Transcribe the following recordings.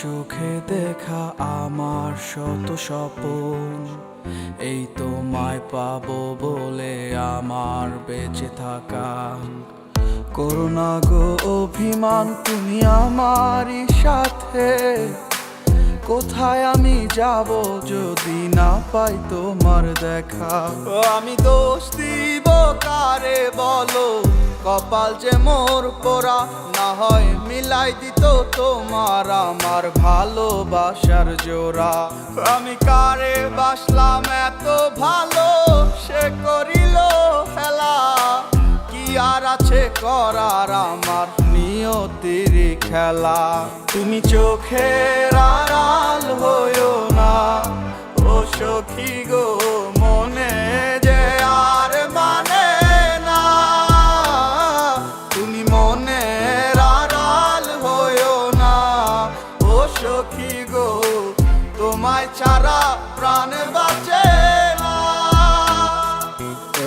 চোখে দেখা আমার শত স্বপন, এই তোমায় পাবো বলে আমার বেঁচে থাকা। করোনা গো অভিমান তুমি আমারই সাথে, কোথায় আমি যাব যদি না পাই তোমার দেখা। আমি দোষ দিব কারে বলো, কপাল যে মোর পোড়া, না হয় মিলাই দিত তোমার আমার ভালোবাসার জোড়া। আমি কারে বাসলাম এত ভালো, সে করিল খেলা, কি আর আছে করার আমার নিয়তির খেলা। তুমি চোখের আড়াল হইও না ও সখী গো, মনে যে আর মানে না। তুমি মনের আড়াল হইও না ও সখী গো, তোমায় ছাড়া প্রাণ বাঁচে না।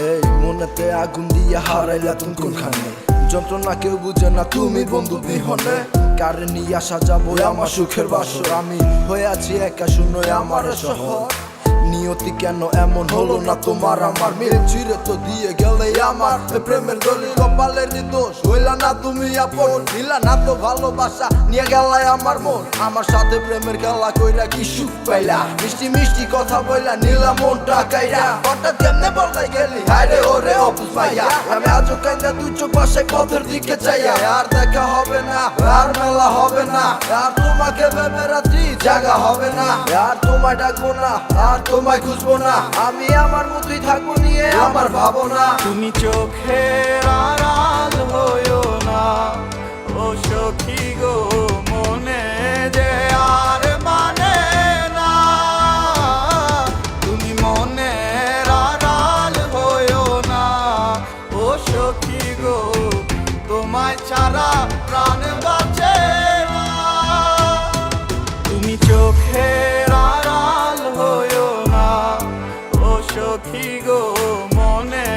এই মনেতে আগুন দিয়া হারাইলা তুমি কোনখানে, যন্ত্রণা কেউ বুঝে না তুমি বন্ধু বিহনে। কারে নিয়ে আসা যাবো আমার সুখের বাসর, আমি হয়ে আছি একা শূন্যই আমার শহর। নিয়তি কেন এমন হলো না তোমার আমার মিল, ছিঁড়ে তো দিয়ে গেলে আমার প্রেমের দলিল। কপালের দোষ হইলা না তুমি আপন, দিলা না তো ভালোবাসা নিয়ে গেলাই আমার মন। আমার সাথে প্রেমের খেলা কইরা কি সুখ পাইলা, মিষ্টি মিষ্টি কথা বইলা নিলা মনটা কাইরা। হঠাৎ কেমনে বলাই গেলি হায়রে ওরে অপুষ ভাইয়া, আমি আজও কাইন্দা দুই চোখ পাশে পথের দিকে চাইয়া। আর দেখা হবে না, আর মেলা হবে না, আর তোমাকে ভেবে রাত্রি জাগা হবে না। আর তোমায় ডাকবো না, আর তোমায় খুঁজবো না, আমি আমার মতোই থাকবো নিয়ে আমার ভাবনা। তুমি চোখের আড়াল হইও না ও সখী গো, মনে যে আর মানে না। তুমি মনের আড়াল হইও না ও সখী গো, তোমায় ছাড়া প্রাণ বাঁচে না। তুমি চোখের আড়াল হইও না ও সখী গো, মনে